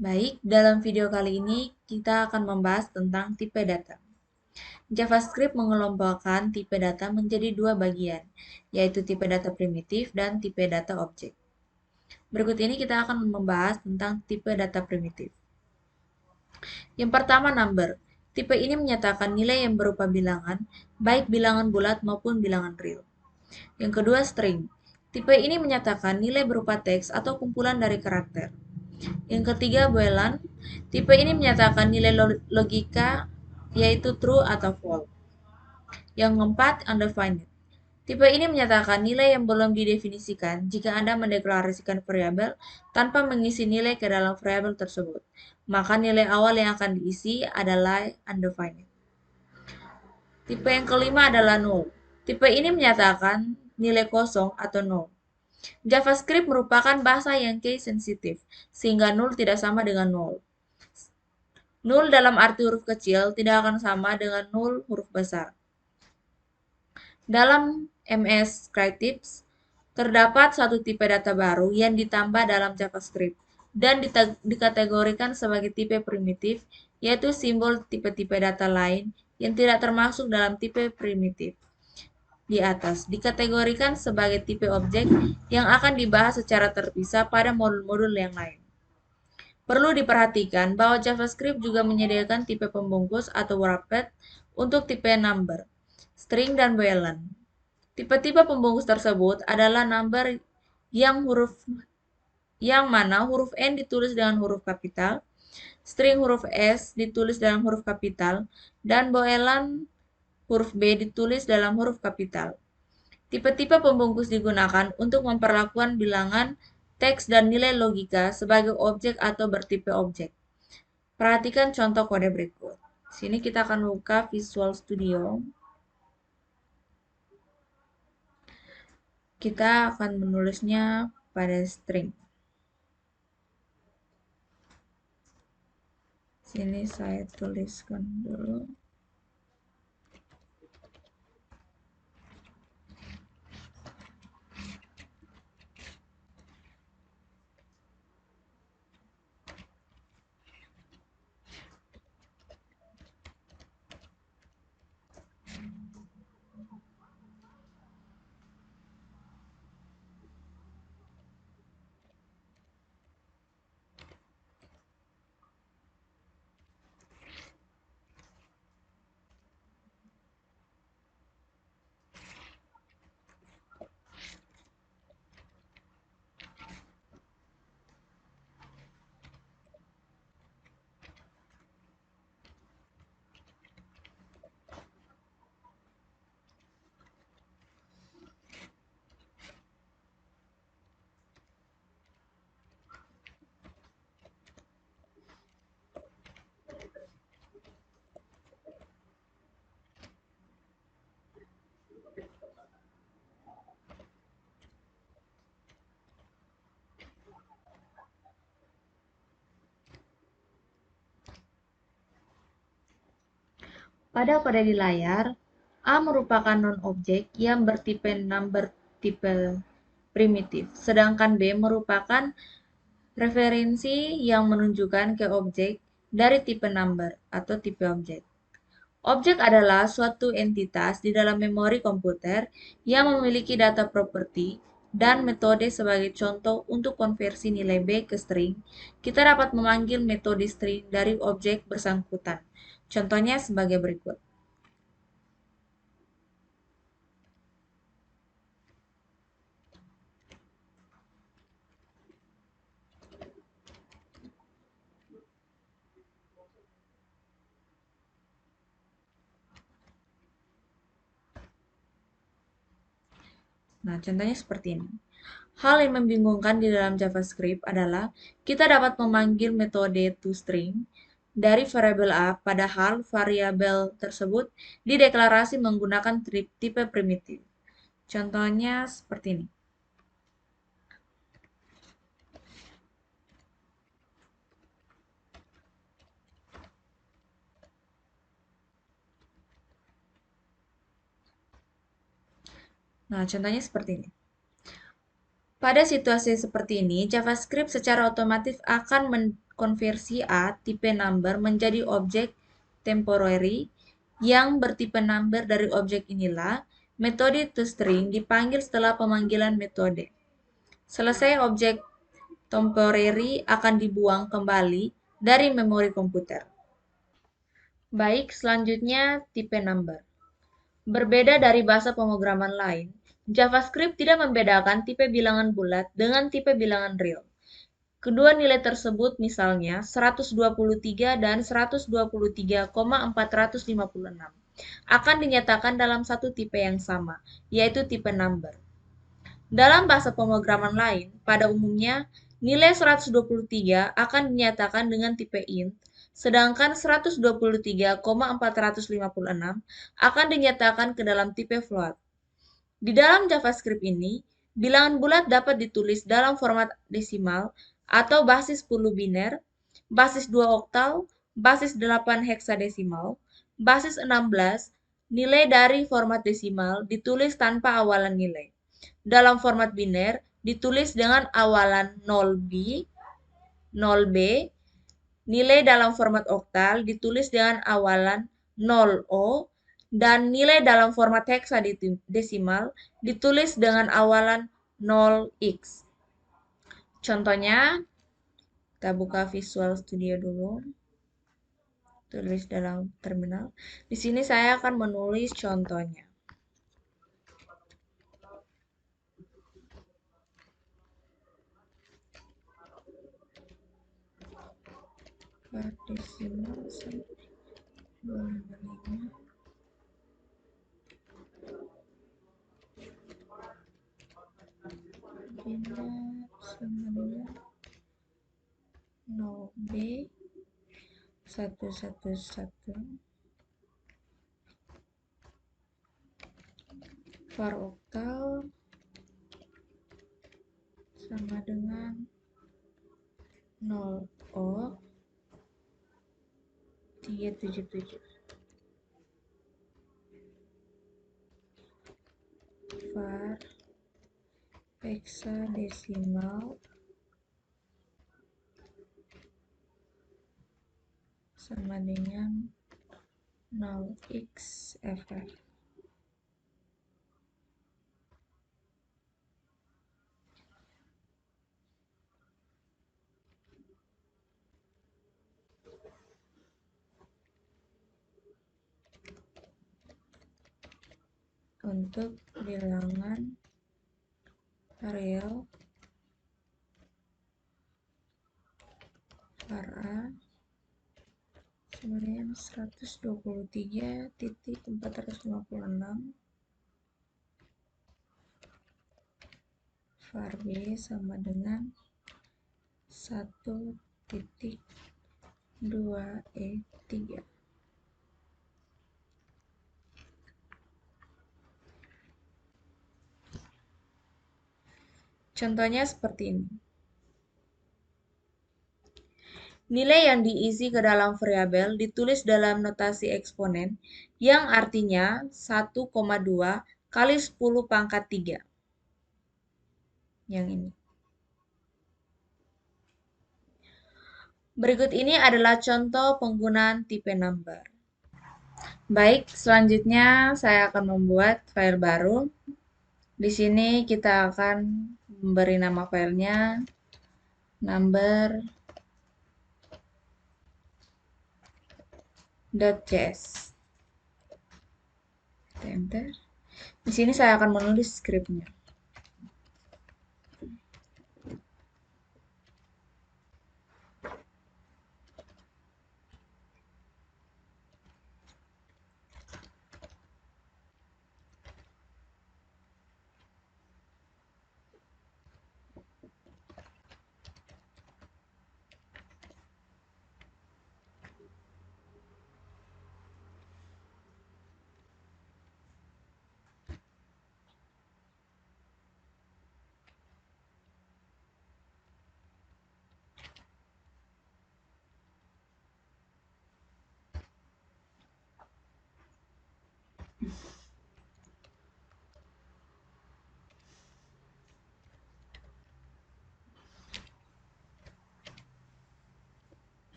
Baik, dalam video kali ini kita akan membahas tentang tipe data. JavaScript mengelompokkan tipe data menjadi dua bagian, yaitu tipe data primitif dan tipe data objek. Berikut ini kita akan membahas tentang tipe data primitif. Yang pertama, number. Tipe ini menyatakan nilai yang berupa bilangan, baik bilangan bulat maupun bilangan real. Yang kedua, string. Tipe ini menyatakan nilai berupa teks atau kumpulan dari karakter. Yang ketiga, Boolean. Tipe ini menyatakan nilai logika yaitu true atau false. Yang keempat, undefined. Tipe ini menyatakan nilai yang belum didefinisikan jika Anda mendeklarasikan variabel tanpa mengisi nilai ke dalam variabel tersebut. Maka nilai awal yang akan diisi adalah undefined. Tipe yang kelima adalah null. Tipe ini menyatakan nilai kosong atau null. JavaScript merupakan bahasa yang case sensitif, sehingga null tidak sama dengan null. Null dalam arti huruf kecil tidak akan sama dengan null huruf besar. Dalam MS Creatives, terdapat satu tipe data baru yang ditambah dalam JavaScript dan dikategorikan sebagai tipe primitif, yaitu simbol tipe-tipe data lain yang tidak termasuk dalam tipe primitif di atas dikategorikan sebagai tipe objek yang akan dibahas secara terpisah pada modul-modul yang lain. Perlu diperhatikan bahwa JavaScript juga menyediakan tipe pembungkus atau wrapped untuk tipe number, string, dan boolean. Tipe-tipe pembungkus tersebut adalah number yang mana huruf N ditulis dengan huruf kapital, string huruf S ditulis dalam huruf kapital, dan boolean huruf B ditulis dalam huruf kapital. Tipe-tipe pembungkus digunakan untuk memperlakukan bilangan, teks, dan nilai logika sebagai objek atau bertipe objek. Perhatikan contoh kode berikut. Sini kita akan buka Visual Studio. Kita akan menulisnya pada string. Sini saya tuliskan dulu. Pada kode di layar, A merupakan non-objek yang bertipe number tipe primitif, sedangkan B merupakan referensi yang menunjukkan ke objek dari tipe number atau tipe objek. Objek adalah suatu entitas di dalam memori komputer yang memiliki data properti dan metode. Sebagai contoh untuk konversi nilai B ke string, kita dapat memanggil metode string dari objek bersangkutan. Contohnya sebagai berikut. Nah, contohnya seperti ini. Hal yang membingungkan di dalam JavaScript adalah kita dapat memanggil metode toString dari variabel A, padahal variabel tersebut dideklarasi menggunakan tipe primitif. Contohnya seperti ini. Nah, contohnya seperti ini. Pada situasi seperti ini, JavaScript secara otomatis akan mengkonversi A tipe number menjadi objek temporary yang bertipe number. Dari objek inilah, metode toString dipanggil setelah pemanggilan metode. Selesai, objek temporary akan dibuang kembali dari memori komputer. Baik, selanjutnya tipe number. Berbeda dari bahasa pemrograman lain, JavaScript tidak membedakan tipe bilangan bulat dengan tipe bilangan real. Kedua nilai tersebut, misalnya 123 dan 123,456, akan dinyatakan dalam satu tipe yang sama, yaitu tipe number. Dalam bahasa pemrograman lain, pada umumnya, nilai 123 akan dinyatakan dengan tipe int, sedangkan 123,456 akan dinyatakan ke dalam tipe float. Di dalam JavaScript ini, bilangan bulat dapat ditulis dalam format desimal atau basis 10 biner, basis 2 oktal, basis 8 heksadesimal, basis 16, nilai dari format desimal ditulis tanpa awalan nilai. Dalam format biner, ditulis dengan awalan 0B, 0B, nilai dalam format oktal ditulis dengan awalan 0O, dan nilai dalam format heksadesimal ditulis dengan awalan 0x. Contohnya, kita buka Visual Studio dulu. Tulis dalam terminal. Di sini saya akan menulis contohnya. Desimal 255. Binar sama dengan 0B 111, var oktal sama dengan 0O 377, var heksadesimal sama dengan 0xFF. Untuk bilangan real, var A sama dengan 123.456, var B sama dengan 1.2E3. Contohnya seperti ini. Nilai yang diisi ke dalam variabel ditulis dalam notasi eksponen, yang artinya 1,2 kali 10 pangkat 3. Yang ini. Berikut ini adalah contoh penggunaan tipe number. Baik, selanjutnya saya akan membuat file baru. Di sini kita akan memberi nama filenya number.js. Enter. Di sini saya akan menulis skripnya.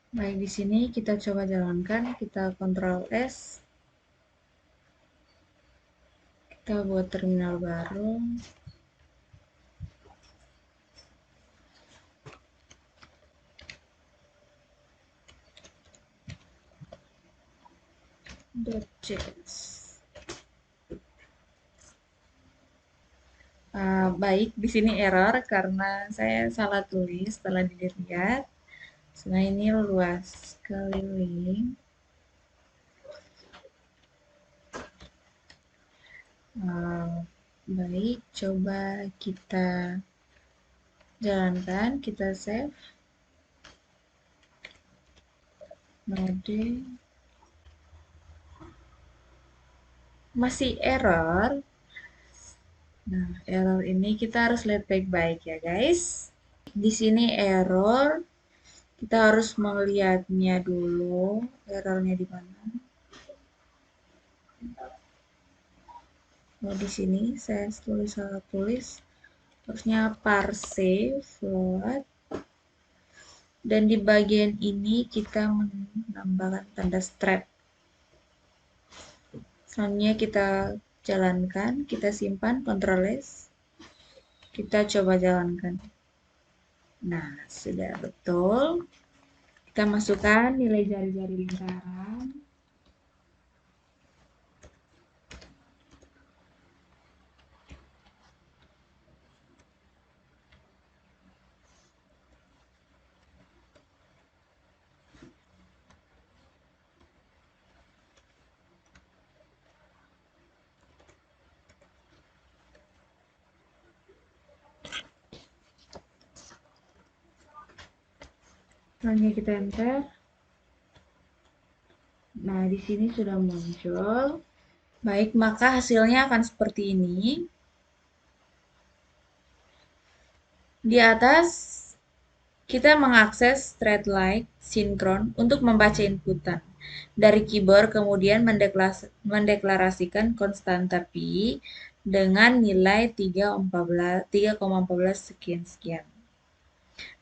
Baik, di sini kita coba jalankan, kita Ctrl S, kita buat terminal baru. .js. Baik, di sini error karena saya salah tulis setelah dilihat. Nah, ini luas keliling. Baik, coba kita jalankan, kita save. Node. Masih error. Nah, error ini kita harus lihat baik-baik ya, guys. Di sini error. Kita harus melihatnya dulu, errornya di mana. Oh, di sini saya salah tulis. Harusnya parse float. Dan di bagian ini kita menambahkan tanda strap. Selanjutnya kita jalankan, kita simpan, Ctrl S. Kita coba jalankan. Nah, sudah betul. Kita masukkan nilai jari-jari lingkaran. Selanjutnya kita enter. Nah, di sini sudah muncul. Baik, maka hasilnya akan seperti ini. Di atas, kita mengakses threadlike sinkron untuk membaca inputan. Dari keyboard kemudian mendeklarasikan konstanta pi dengan nilai 3,14 sekian-sekian.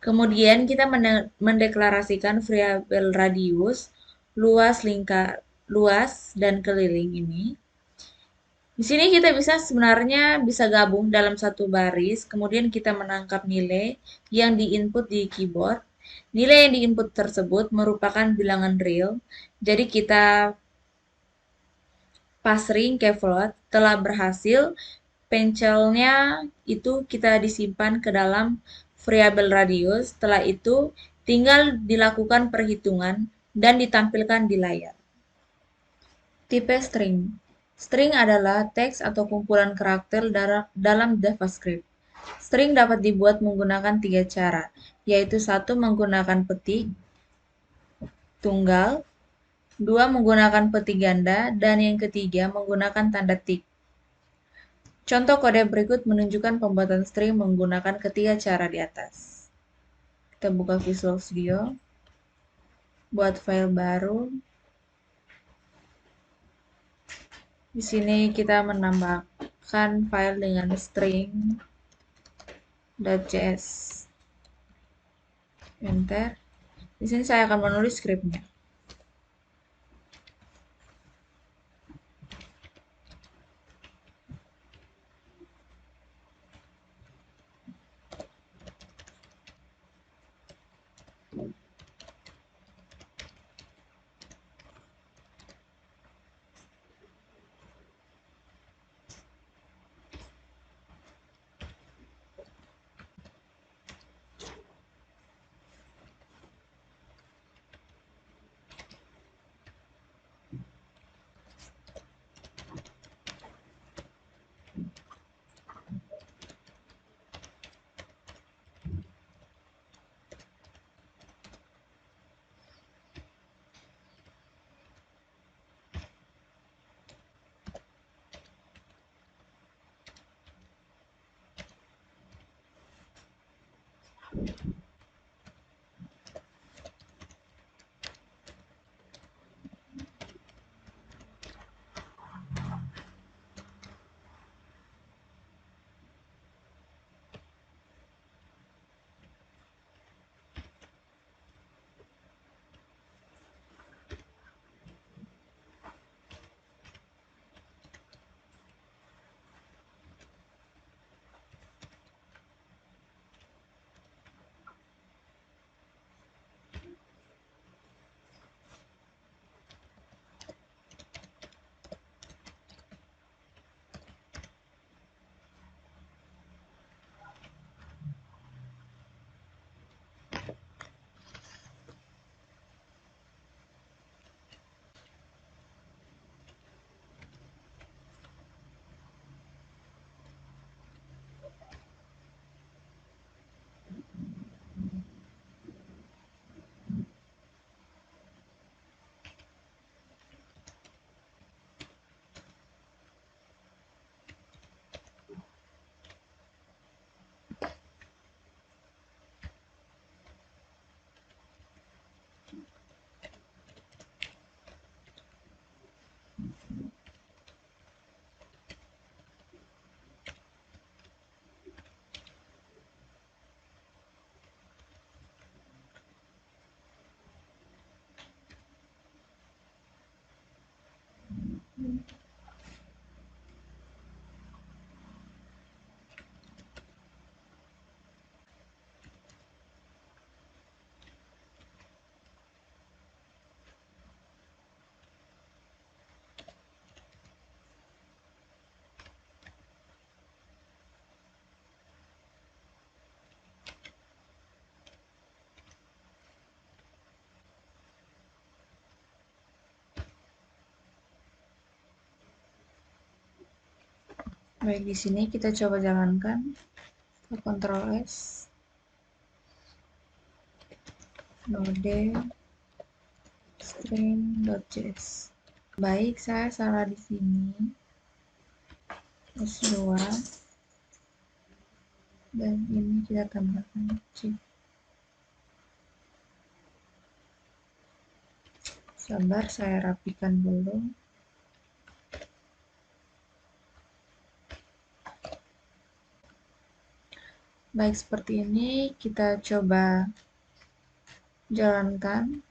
Kemudian kita mendeklarasikan variabel radius, luas dan keliling ini. Di sini kita sebenarnya bisa gabung dalam satu baris, kemudian kita menangkap nilai yang diinput di keyboard. Nilai yang diinput tersebut merupakan bilangan real, jadi kita passing ke float. Telah berhasil, pencelnya itu kita disimpan ke dalam variabel radius. Setelah itu tinggal dilakukan perhitungan dan ditampilkan di layar. Tipe string. String adalah teks atau kumpulan karakter dalam JavaScript. String dapat dibuat menggunakan 3 cara, yaitu 1 menggunakan petik tunggal, 2 menggunakan petik ganda, dan yang ketiga menggunakan tanda tik. Contoh kode berikut menunjukkan pembuatan string menggunakan ketiga cara di atas. Kita buka Visual Studio, buat file baru. Di sini kita menambahkan file dengan string.js. Enter. Di sini saya akan menulis skripnya. Baik, di sini kita coba jalankan. Ctrl S, node string.js. Baik, saya salah di sini. S2 dan ini kita tambahkan C. Sabar, saya rapikan dulu. Baik, seperti ini kita coba jalankan.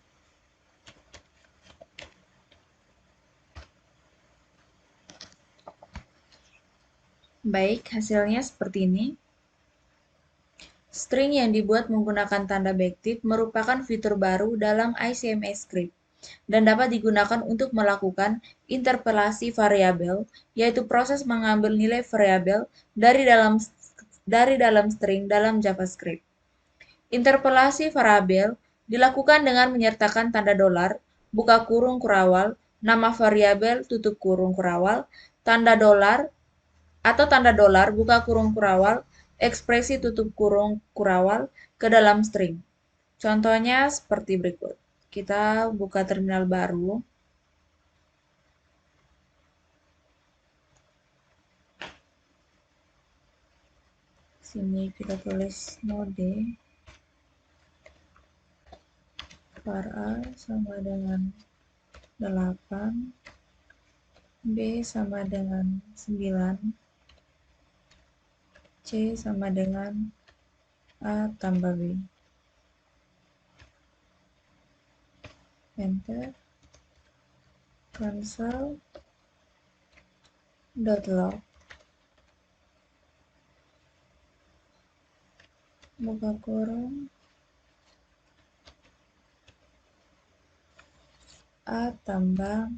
Baik, hasilnya seperti ini. String yang dibuat menggunakan tanda backtick merupakan fitur baru dalam ICMS-Script dan dapat digunakan untuk melakukan interpolasi variabel, yaitu proses mengambil nilai variabel dari dalam string dalam JavaScript. Interpolasi variabel dilakukan dengan menyertakan tanda dolar, buka kurung kurawal, nama variabel tutup kurung kurawal, tanda dolar atau tanda dolar, buka kurung kurawal, ekspresi tutup kurung kurawal ke dalam string. Contohnya seperti berikut. Kita buka terminal baru. Sini kita tulis node var a sama dengan 8, b sama dengan 9, c sama dengan a tambah b. Enter. Console.log. Buka kurung a tambah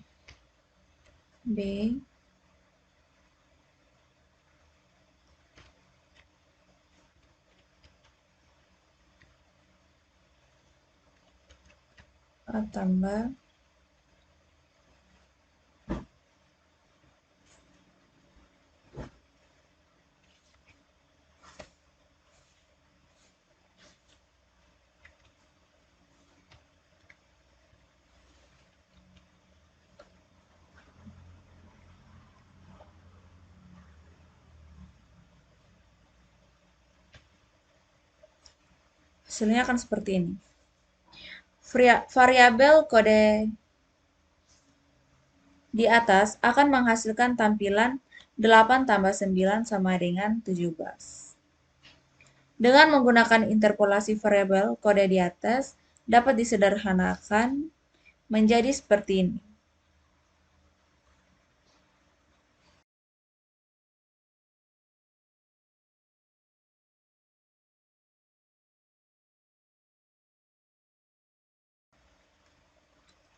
b a tambah Hasilnya akan seperti ini. Variabel kode di atas akan menghasilkan tampilan 8 tambah 9 sama dengan 17. Dengan menggunakan interpolasi variabel kode di atas, dapat disederhanakan menjadi seperti ini.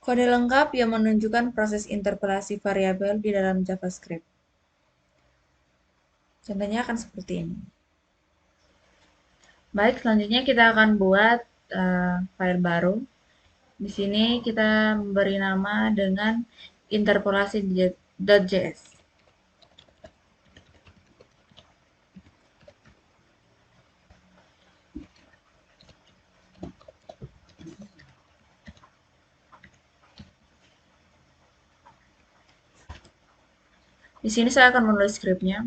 Kode lengkap yang menunjukkan proses interpolasi variabel di dalam JavaScript. Contohnya akan seperti ini. Baik, selanjutnya kita akan buat file baru. Di sini kita memberi nama dengan interpolasi.js. Di sini saya akan menulis skripnya.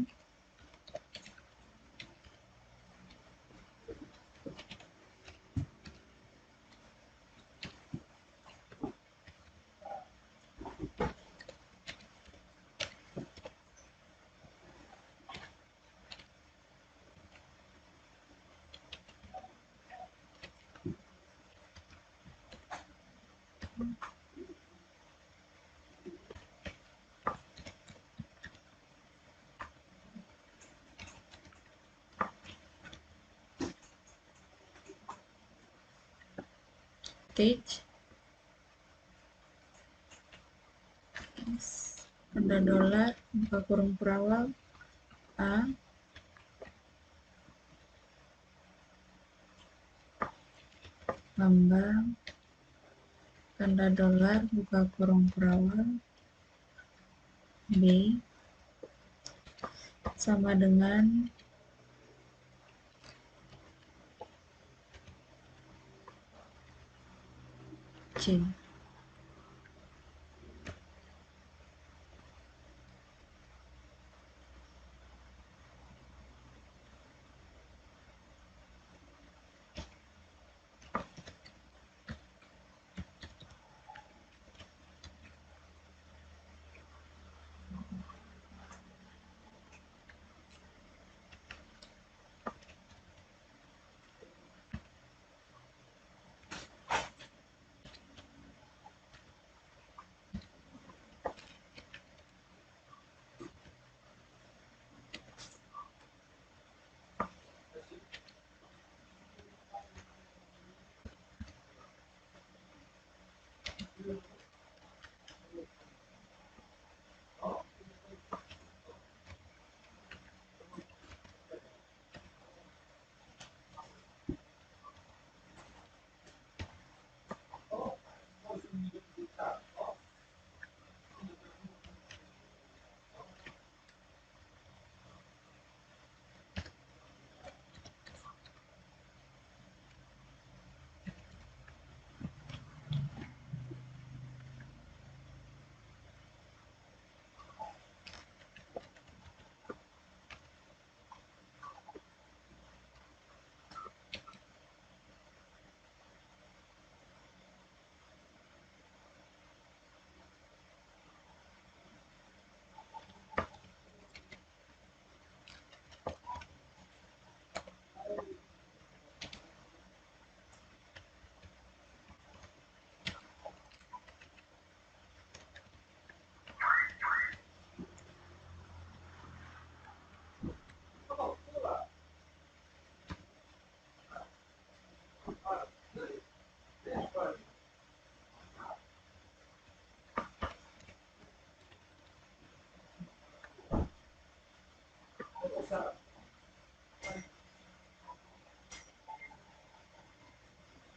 Stage ada dolar buka kurung perawal A lambang tanda dolar buka kurung perawal B sama dengan C.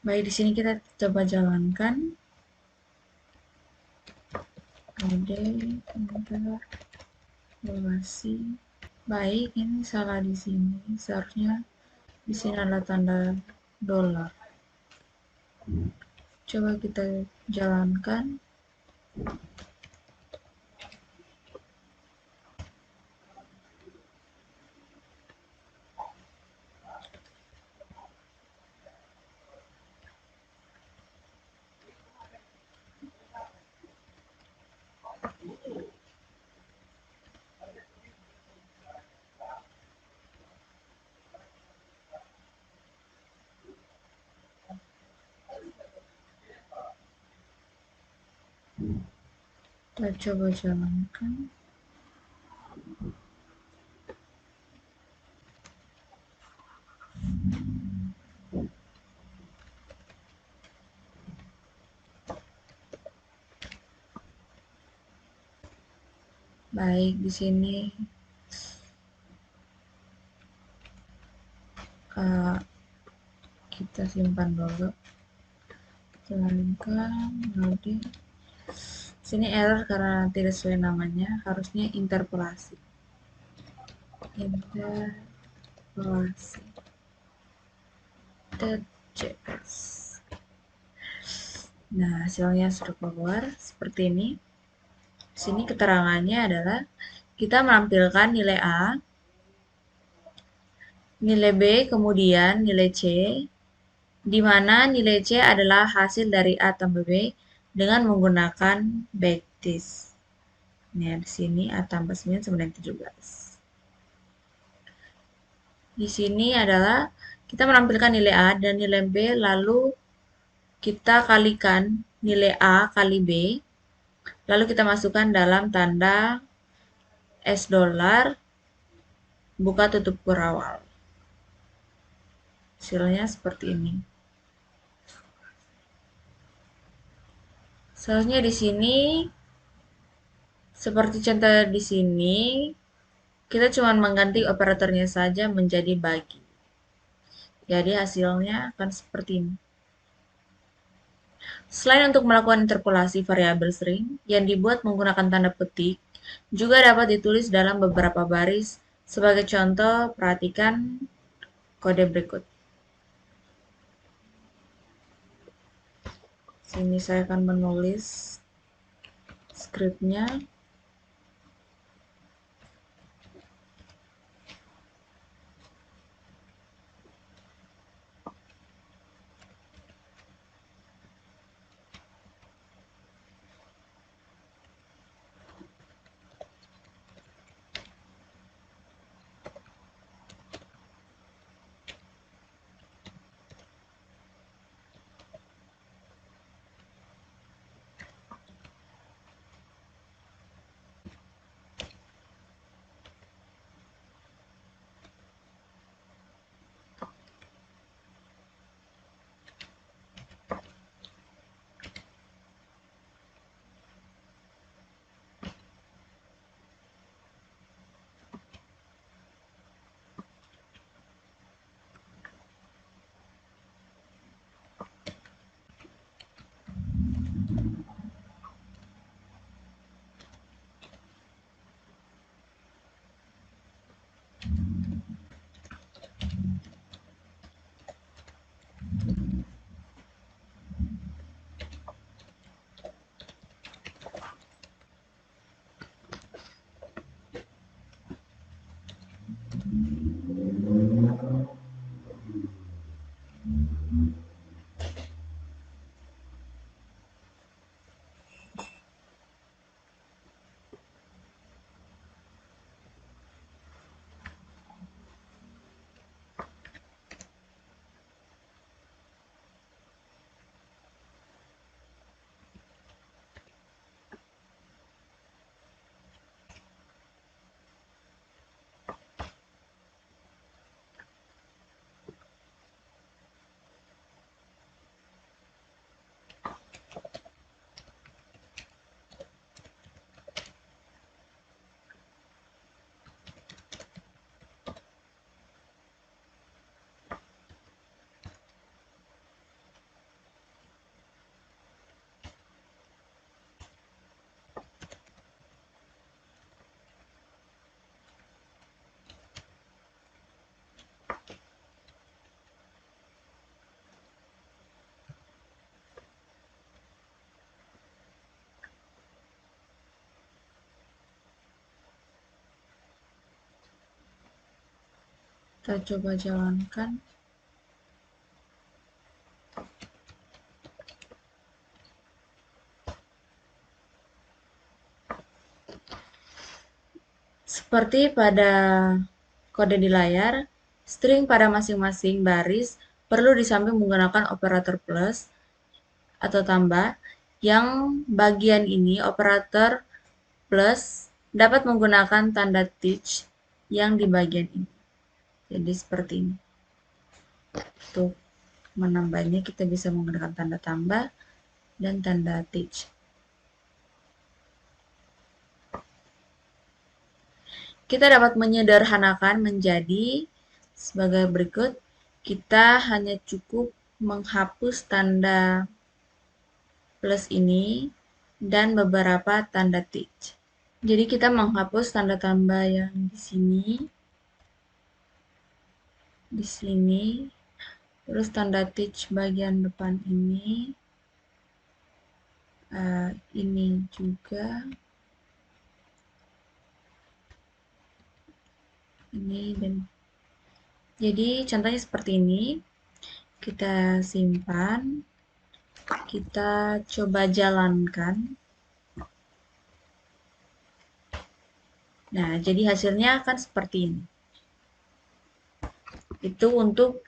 Baik, di sini kita coba jalankan. Kode enter lokasi. Baik, ini salah di sini. Seharusnya di sini adalah tanda dolar. Coba kita jalankan. Kita coba jalankan. Baik, di sini eh, kita simpan dulu. Jalankan, loading. Sini error karena tidak sesuai namanya, harusnya interpolasi. Interpolasi. .js. Nah, hasilnya sudah keluar seperti ini. Di sini keterangannya adalah kita menampilkan nilai A, nilai B, kemudian nilai C, di mana nilai C adalah hasil dari A tambah B dengan menggunakan backtick. Nah, di sini A tambah 9 sama dengan 17. Di sini adalah kita menampilkan nilai A dan nilai B, lalu kita kalikan nilai A kali B, lalu kita masukkan dalam tanda $, buka tutup kurawal. Hasilnya seperti ini. Seharusnya di sini seperti contoh di sini, kita cuma mengganti operatornya saja menjadi bagi. Jadi hasilnya akan seperti ini. Selain untuk melakukan interpolasi variabel string yang dibuat menggunakan tanda petik, juga dapat ditulis dalam beberapa baris. Sebagai contoh, perhatikan kode berikut. Sini saya akan menulis skripnya. Kita coba jalankan. Seperti pada kode di layar, string pada masing-masing baris perlu disambung menggunakan operator plus atau tambah. Yang bagian ini operator plus dapat menggunakan tanda teach yang di bagian ini. Jadi seperti ini. Untuk menambahnya kita bisa menggunakan tanda tambah dan tanda teach. Kita dapat menyederhanakan menjadi sebagai berikut. Kita hanya cukup menghapus tanda plus ini dan beberapa tanda teach. Jadi kita menghapus tanda tambah yang di sini, terus tanda teach bagian depan ini juga, ini dan jadi contohnya seperti ini. Kita simpan, kita coba jalankan. Nah, jadi hasilnya akan seperti ini. Itu untuk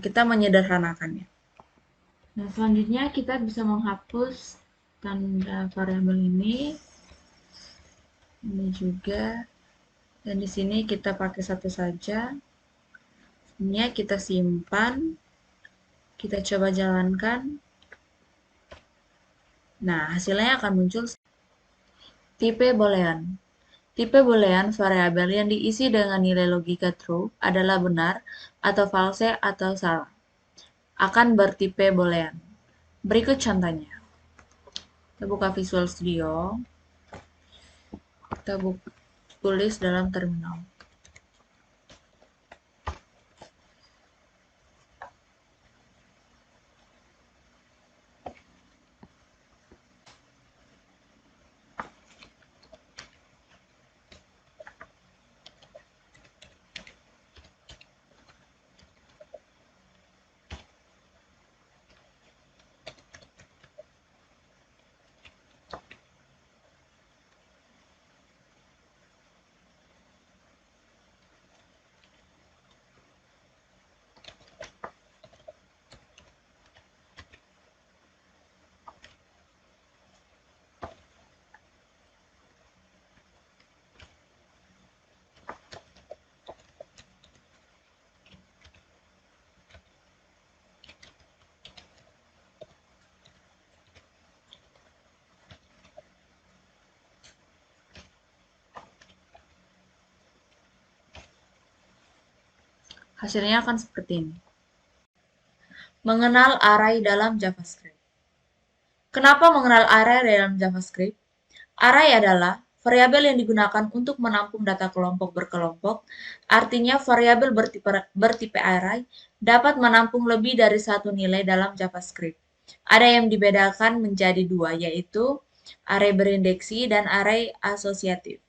kita menyederhanakannya. Nah, selanjutnya kita bisa menghapus tanda variabel ini juga, dan di sini kita pakai satu saja. Ini kita simpan, kita coba jalankan. Nah, hasilnya akan muncul tipe boolean. Tipe boolean variabel yang diisi dengan nilai logika true adalah benar atau false atau salah. Akan bertipe boolean. Berikut contohnya. Kita buka Visual Studio. Kita tulis dalam terminal. Hasilnya akan seperti ini. Mengenal array dalam JavaScript. Kenapa mengenal array dalam JavaScript? Array adalah variabel yang digunakan untuk menampung data kelompok berkelompok. Artinya variabel bertipe array dapat menampung lebih dari satu nilai dalam JavaScript. Ada yang dibedakan menjadi dua, yaitu array berindeksi dan array asosiatif.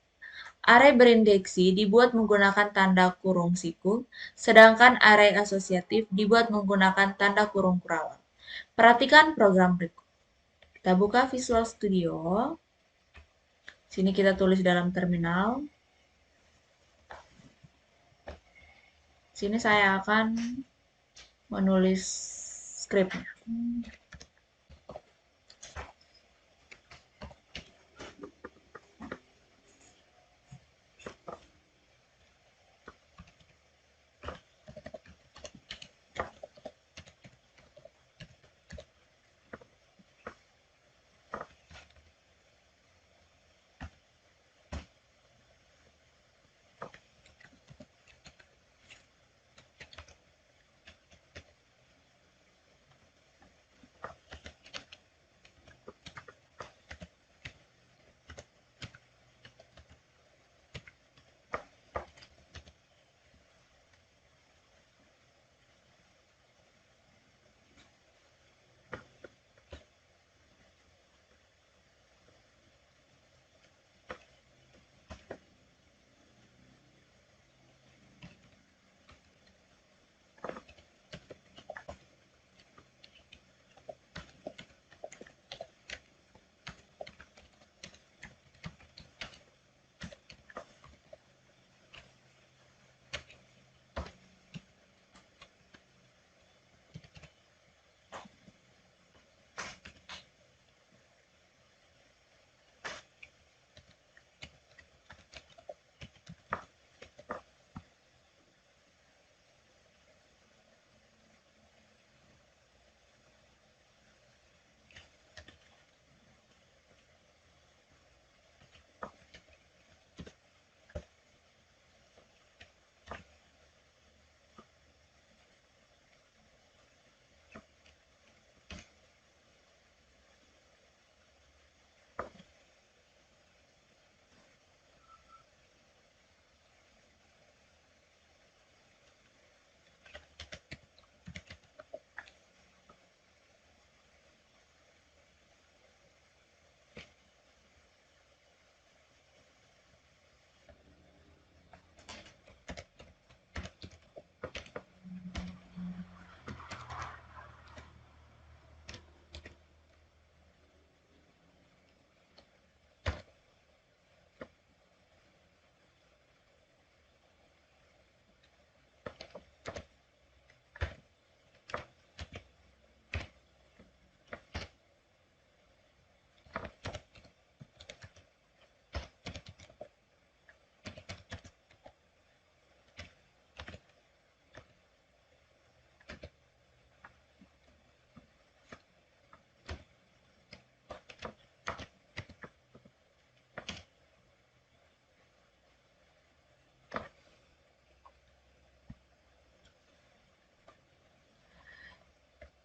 Array berindeksi dibuat menggunakan tanda kurung siku, sedangkan array asosiatif dibuat menggunakan tanda kurung kurawal. Perhatikan program berikut. Kita buka Visual Studio. Sini kita tulis dalam terminal. Sini saya akan menulis skripnya.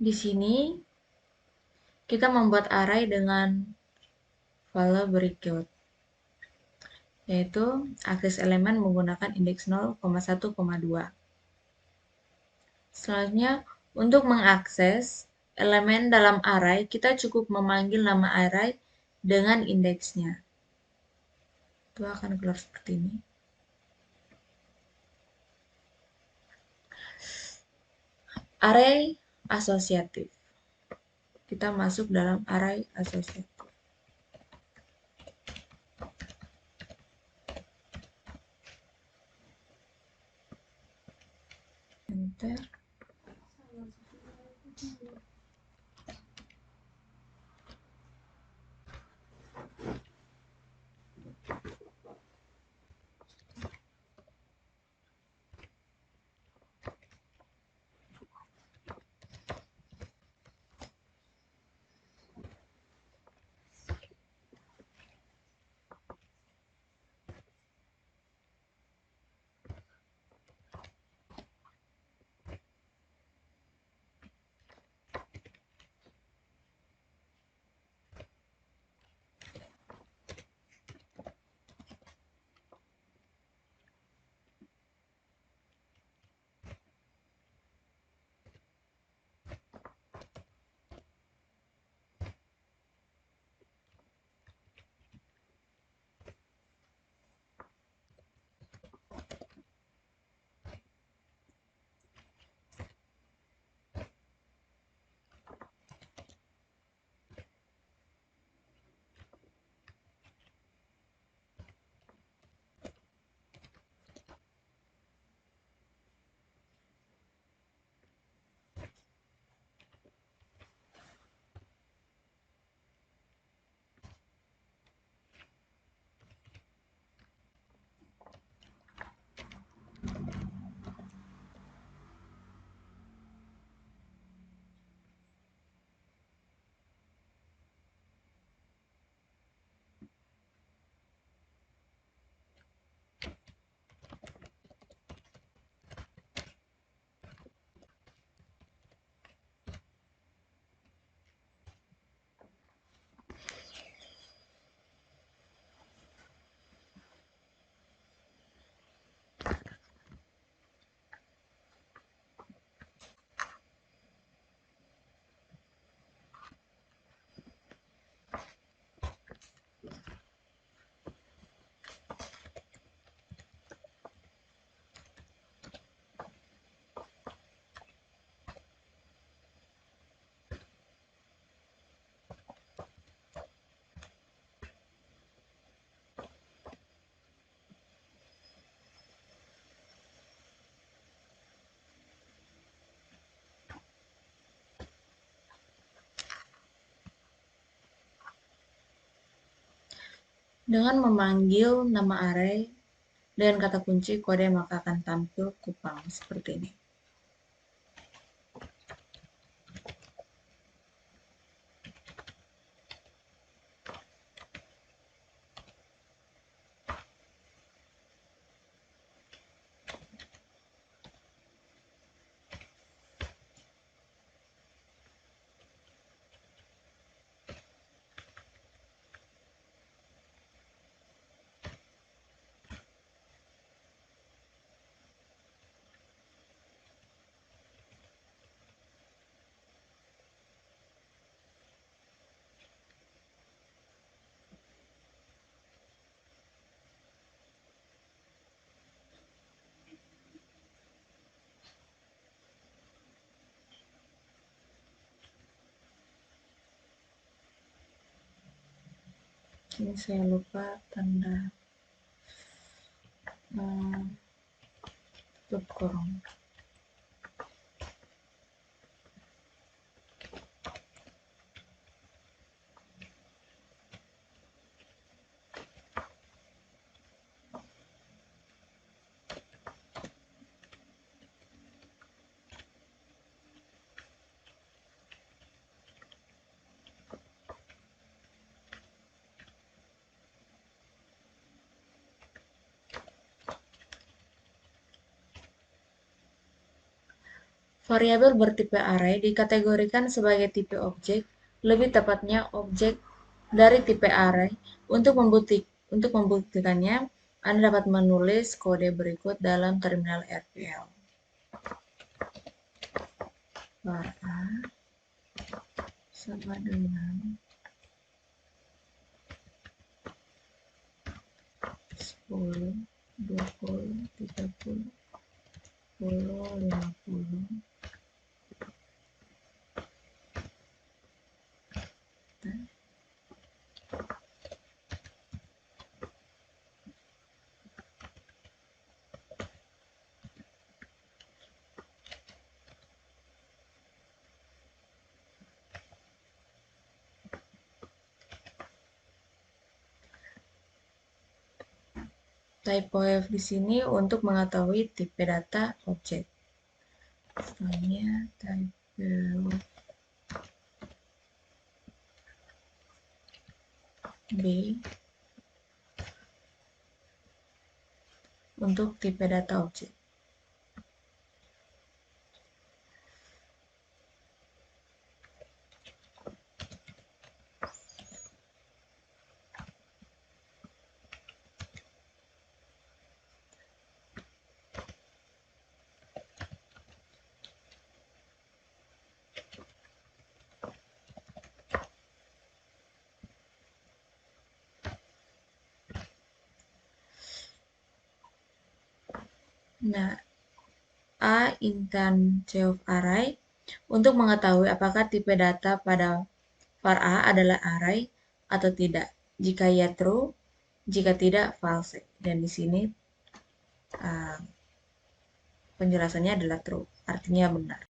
Di sini kita membuat array dengan file berikut, yaitu akses elemen menggunakan indeks 0, 1, 2. Selanjutnya, untuk mengakses elemen dalam array, kita cukup memanggil nama array dengan indeksnya. Itu akan keluar seperti ini. Array asosiatif. Kita masuk dalam array asosiatif. Enter. Dengan memanggil nama array dengan kata kunci kode, maka akan tampil kupang seperti ini. Ini saya lupa tanda tutup kurung. Variabel bertipe array dikategorikan sebagai tipe objek, lebih tepatnya objek dari tipe array. Untuk membuktikannya, Anda dapat menulis kode berikut dalam terminal RPL. var a sama dengan 10, 20, 30, 10, 50. Typeof di sini untuk mengetahui tipe data objek. Misalnya typeof B untuk tipe data objek. Nah, A intan C of array untuk mengetahui apakah tipe data pada var A adalah array atau tidak. Jika ya true, jika tidak false. Dan di sini penjelasannya adalah true, artinya benar.